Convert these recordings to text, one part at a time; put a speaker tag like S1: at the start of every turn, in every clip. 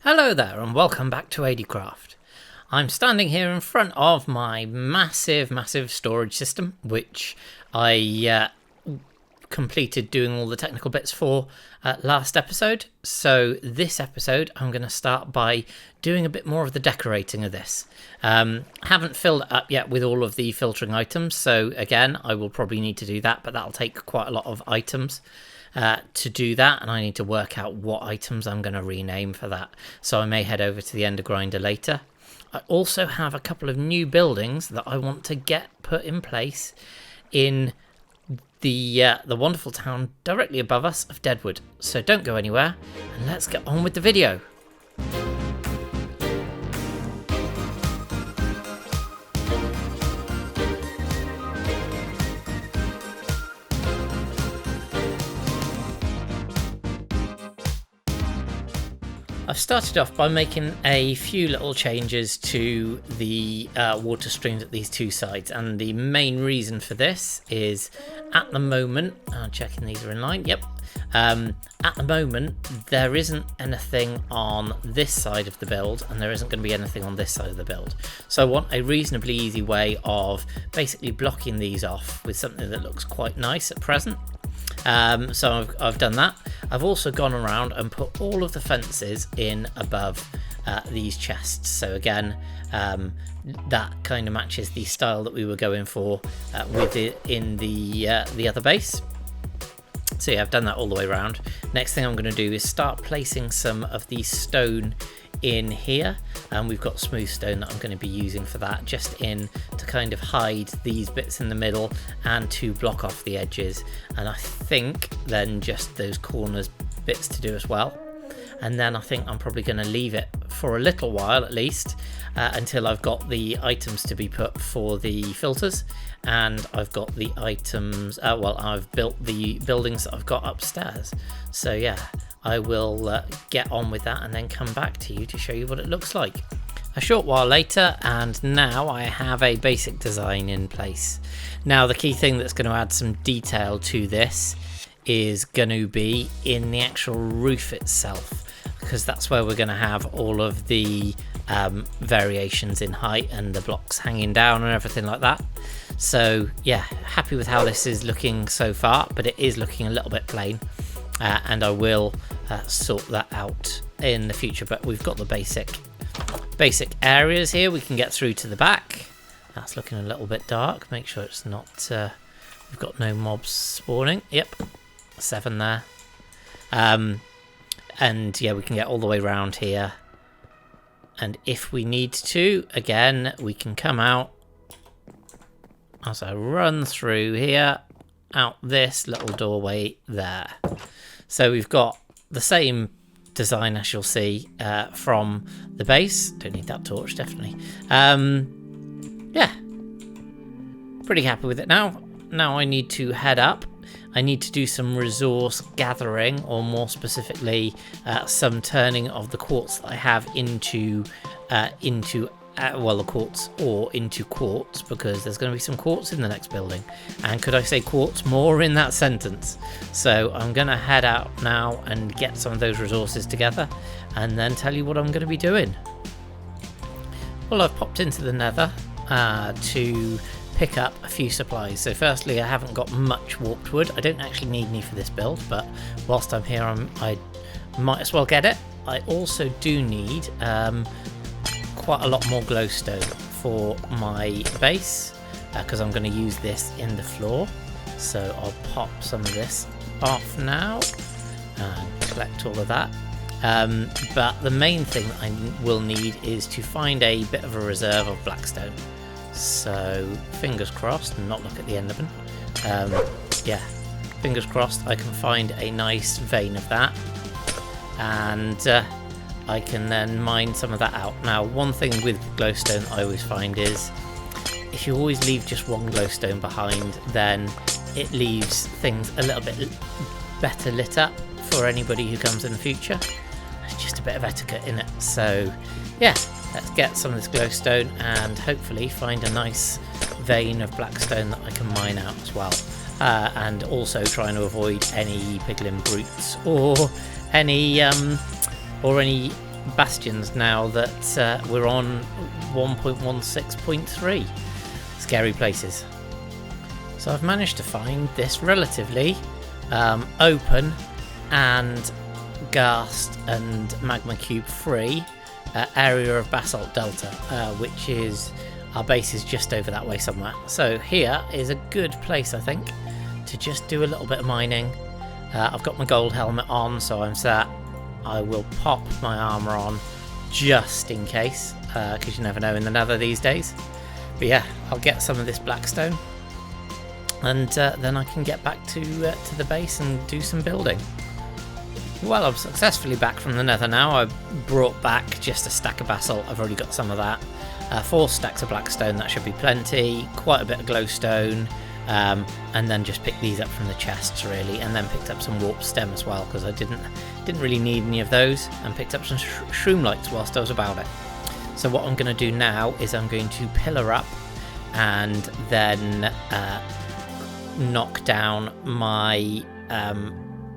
S1: Hello there and welcome back to AlphaCraft. I'm standing here in front of my massive storage system, which I completed doing all the technical bits for last episode. So this episode I'm going to start by doing a bit more of the decorating of this. Haven't filled it up yet with all of the filtering items, so again I will probably need to do that, but that'll take quite a lot of items to do that, and I need to work out what items I'm going to rename for that. So I may head over to the Ender Grinder later. I also have a couple of new buildings that I want to get put in place in the wonderful town directly above us of Deadwood. So don't go anywhere, and let's get on with the video. I've started off by making a few little changes to the water streams at these two sides, and the main reason for this is at the moment, checking these are in line, yep, at the moment there isn't anything on this side of the build and there isn't going to be anything on this side of the build, so I want a reasonably easy way of basically blocking these off with something that looks quite nice at present. So I've done that. I've also gone around and put all of the fences in above these chests. So again, that kind of matches the style that we were going for with it in the other base. So yeah, I've done that all the way around. Next thing I'm going to do is start placing some of the stone in here, and we've got smooth stone that I'm going to be using for that, just in to kind of hide these bits in the middle and to block off the edges, and I think then just those corners bits to do as well. And then I think I'm probably going to leave it for a little while at least until I've got the items to be put for the filters, and I've got the items, well, I've built the buildings that I've got upstairs. So yeah, I will get on with that and then come back to you to show you what it looks like a short while later. And now I have a basic design in place. Now the key thing that's going to add some detail to this is going to be in the actual roof itself, because that's where we're going to have all of the variations in height and the blocks hanging down and everything like that. So yeah, happy with how this is looking so far, but it is looking a little bit plain, and I will sort that out in the future. But we've got the basic areas here. We can get through to the back. That's looking a little bit dark. Make sure it's not we've got no mobs spawning. Yep, 7 there. And yeah, we can get all the way around here, and if we need to, again, we can come out as I run through here, out this little doorway there. So we've got the same design as you'll see from the base. Don't need that torch, definitely. Yeah, pretty happy with it now. Now I need to head up. I need to do some resource gathering, or more specifically some turning of the quartz that I have into the quartz ore into quartz, because there's going to be some quartz in the next building. And could I say quartz more in that sentence? So I'm going to head out now and get some of those resources together and then tell you what I'm going to be doing. Well, I've popped into the nether to pick up a few supplies. So firstly, I haven't got much warped wood. I don't actually need any for this build, but whilst I'm here, I might as well get it. I also do need quite a lot more glowstone for my base, because I'm going to use this in the floor. So I'll pop some of this off now and collect all of that. But the main thing I will need is to find a bit of a reserve of blackstone. So fingers crossed, and not look at the Enderman. Yeah, fingers crossed I can find a nice vein of that, and I can then mine some of that out. Now, one thing with glowstone I always find is if you always leave just one glowstone behind, then it leaves things a little bit better lit up for anybody who comes in the future. It's just a bit of etiquette in it. So yeah, let's get some of this glowstone and hopefully find a nice vein of blackstone that I can mine out as well. And also trying to avoid any piglin brutes or any bastions now that we're on 1.16.3. Scary places. So I've managed to find this relatively open and gassed and magma cube free area of Basalt Delta, which is our base is just over that way somewhere. So here is a good place, I think, to just do a little bit of mining. I've got my gold helmet on, so I'm set. I will pop my armor on just in case, because you never know in the nether these days. But yeah, I'll get some of this blackstone, and then I can get back to the base and do some building. Well, I'm successfully back from the nether now. I brought back just a stack of basalt. I've already got some of that. 4 stacks of blackstone, that should be plenty. Quite a bit of glowstone. And then just picked these up from the chests really, and then picked up some warp stem as well, because I didn't really need any of those, and picked up some shroom lights whilst I was about it. So what I'm going to do now is I'm going to pillar up and then knock down my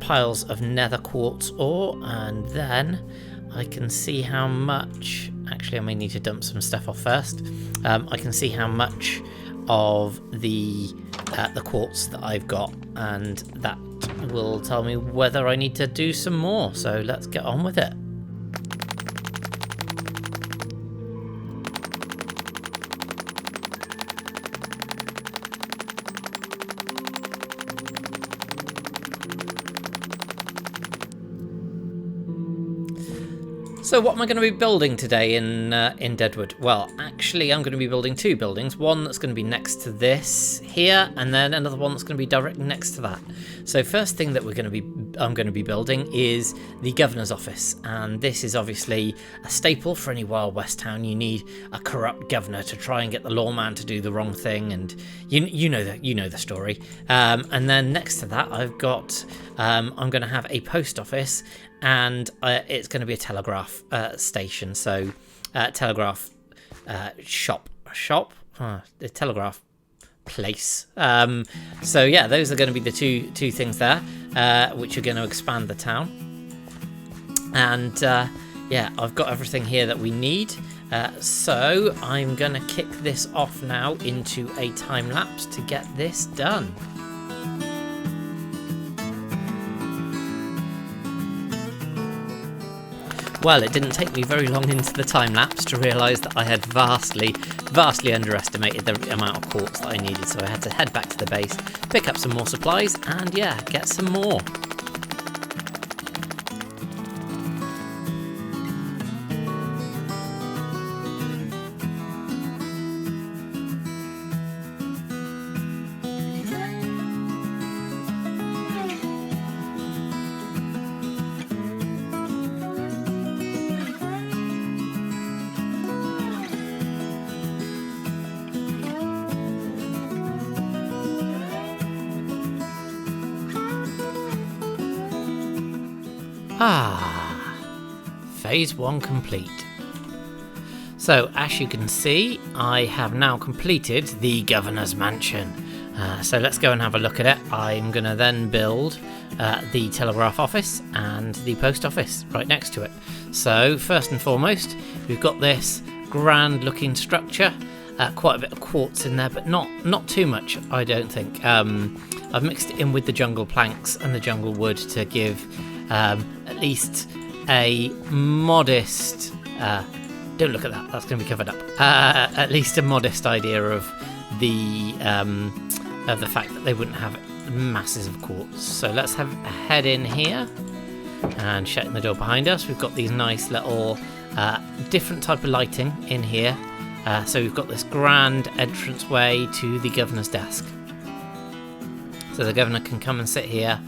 S1: piles of nether quartz ore, and then I can see how much, actually I may need to dump some stuff off first. I can see how much of the quartz that I've got, and that will tell me whether I need to do some more. So let's get on with it. So what am I going to be building today in Deadwood? Well, actually I'm going to be building 2 buildings. One that's going to be next to this here, and then another one that's going to be directly next to that. So first thing that I'm going to be building is the governor's office, and this is obviously a staple for any Wild West town. You need a corrupt governor to try and get the lawman to do the wrong thing, and you know the story. And then next to that I've got I'm going to have a post office, and it's going to be a telegraph station. So telegraph the telegraph place. So yeah, those are going to be the two things there, which are going to expand the town. And yeah, I've got everything here that we need. So I'm going to kick this off now into a time lapse to get this done. Well, it didn't take me very long into the time-lapse to realise that I had vastly underestimated the amount of quartz that I needed, so I had to head back to the base, pick up some more supplies, and yeah, get some more. Phase 1 complete. So as you can see, I have now completed the governor's mansion. So let's go and have a look at it. I'm going to then build the telegraph office and the post office right next to it. So first and foremost, we've got this grand looking structure. Quite a bit of quartz in there, but not too much, I don't think. I've mixed it in with the jungle planks and the jungle wood to give at least a modest don't look at that, that's going to be covered up, at least a modest idea of the fact that they wouldn't have masses of quartz. So let's head in here and shutting the door behind us. We've got these nice little different type of lighting in here. So we've got this grand entranceway to the governor's desk, so the governor can come and sit here,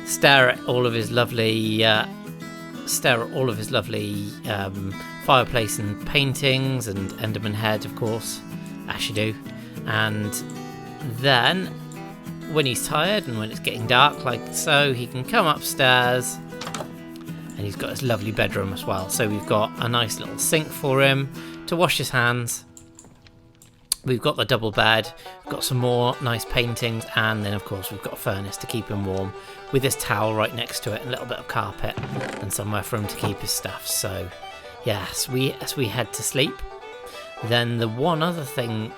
S1: stare at all of his lovely fireplace and paintings, and Enderman head, of course, as you do. And then when he's tired and when it's getting dark like so, he can come upstairs, and he's got his lovely bedroom as well. So we've got a nice little sink for him to wash his hands. We've got the double bed, we've got some more nice paintings, and then of course we've got a furnace to keep him warm with his towel right next to it, and a little bit of carpet and somewhere for him to keep his stuff. So yeah, as we head to sleep, then the one other thing,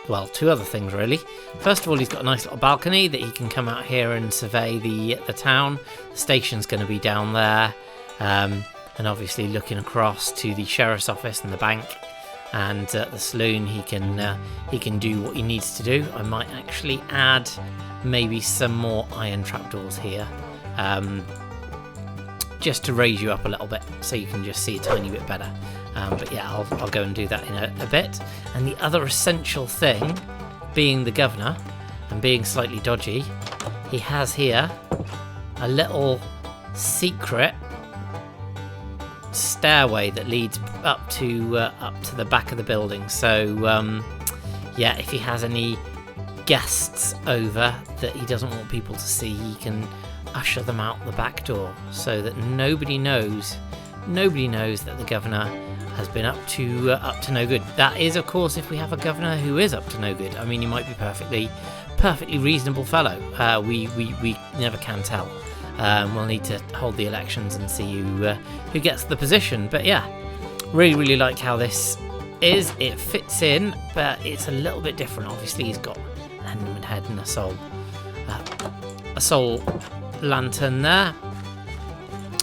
S1: well, two other things really. First of all, he's got a nice little balcony that he can come out here and survey the town. The station's going to be down there, and obviously looking across to the sheriff's office and the bank and the saloon. He can do what he needs to do. I might actually add maybe some more iron trapdoors here, just to raise you up a little bit so you can just see a tiny bit better. But yeah, I'll go and do that in a bit. And the other essential thing, being the governor and being slightly dodgy, he has here a little secret stairway that leads up to the back of the building. So yeah, if he has any guests over that he doesn't want people to see, he can usher them out the back door so that nobody knows that the governor has been up to no good. That is, of course, if we have a governor who is up to no good. I mean, he might be perfectly reasonable fellow. We never can tell. We'll need to hold the elections and see who gets the position. But yeah, really like how this is. It fits in, but it's a little bit different. Obviously, he's got an enderman head and a soul lantern there.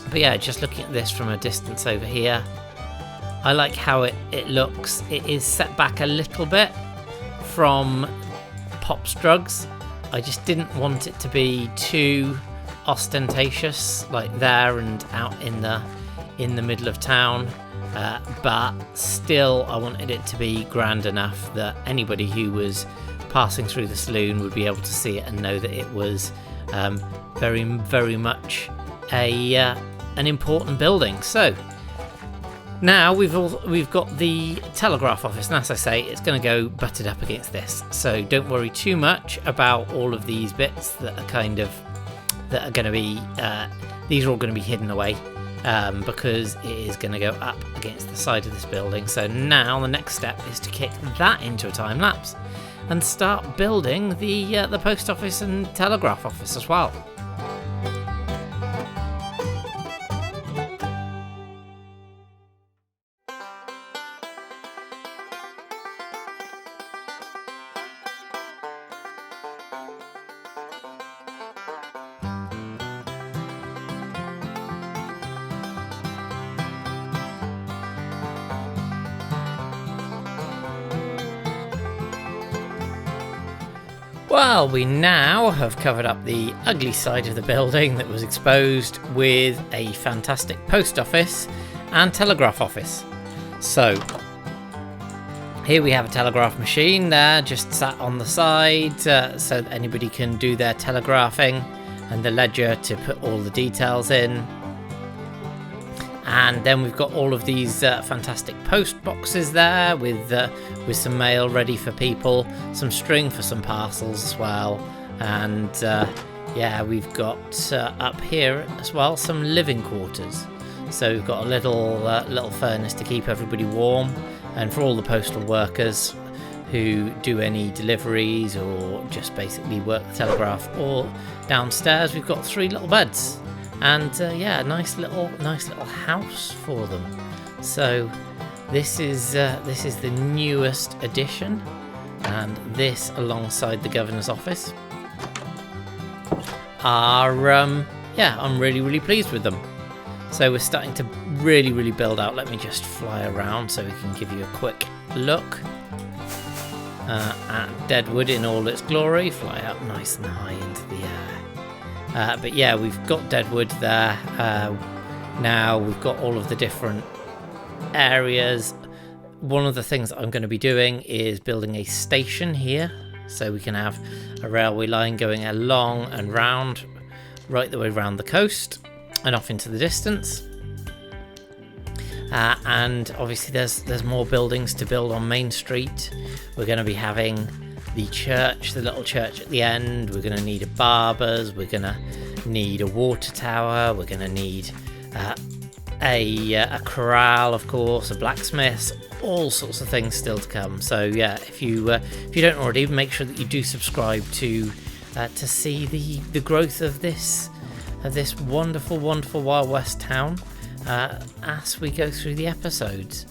S1: But yeah, just looking at this from a distance over here, I like how it looks. It is set back a little bit from Pop's Drugs. I just didn't want it to be too ostentatious, like there and out in the middle of town, but still I wanted it to be grand enough that anybody who was passing through the saloon would be able to see it and know that it was very much an important building. So now we've got the telegraph office, and as I say, it's going to go butted up against this. So don't worry too much about all of these bits that are going to be. These are all going to be hidden away because it is going to go up against the side of this building. So now the next step is to kick that into a time lapse and start building the post office and telegraph office as well. Well, we now have covered up the ugly side of the building that was exposed with a fantastic post office and telegraph office. So here we have a telegraph machine there just sat on the side so that anybody can do their telegraphing, and the ledger to put all the details in. And then we've got all of these fantastic post boxes there with some mail ready for people, some string for some parcels as well, and yeah, we've got up here as well some living quarters. So we've got a little furnace to keep everybody warm, and for all the postal workers who do any deliveries or just basically work the telegraph. Or downstairs we've got 3 little beds. And yeah, nice little house for them. So this is the newest addition, and this alongside the governor's office are yeah, I'm really pleased with them. So we're starting to really build out. Let me just fly around so we can give you a quick look at Deadwood in all its glory. Fly up nice and high into the air. But yeah, we've got Deadwood there. Now we've got all of the different areas. One of the things that I'm going to be doing is building a station here, so we can have a railway line going along and round, right the way around the coast and off into the distance. And obviously there's more buildings to build on Main Street. We're going to be having the church, the little church at the end. We're going to need a barber's. We're going to need a water tower. We're going to need a corral, of course, a blacksmith, all sorts of things still to come. So yeah, if you don't already, make sure that you do subscribe to see the growth of this wonderful Wild West town. as we go through the episodes.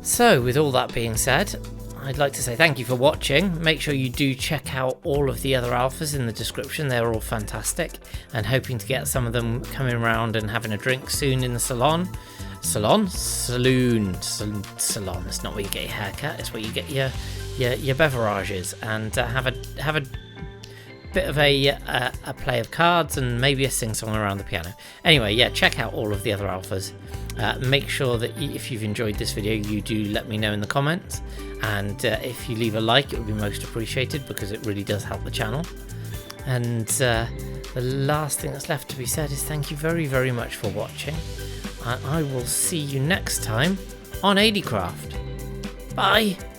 S1: So with all that being said, I'd like to say thank you for watching. Make sure you do check out all of the other alphas in the description. They're all fantastic, and hoping to get some of them coming around and having a drink soon in the salon. Salon? Saloon. Salon. It's not where you get your haircut. It's where you get your beverages and have a bit of a play of cards and maybe a sing-song around the piano. Anyway, yeah, check out all of the other alphas. Make sure that if you've enjoyed this video, you do let me know in the comments, and if you leave a like, it would be most appreciated because it really does help the channel. And the last thing that's left to be said is thank you very, very much for watching. I will see you next time on AlphaCraft. Bye!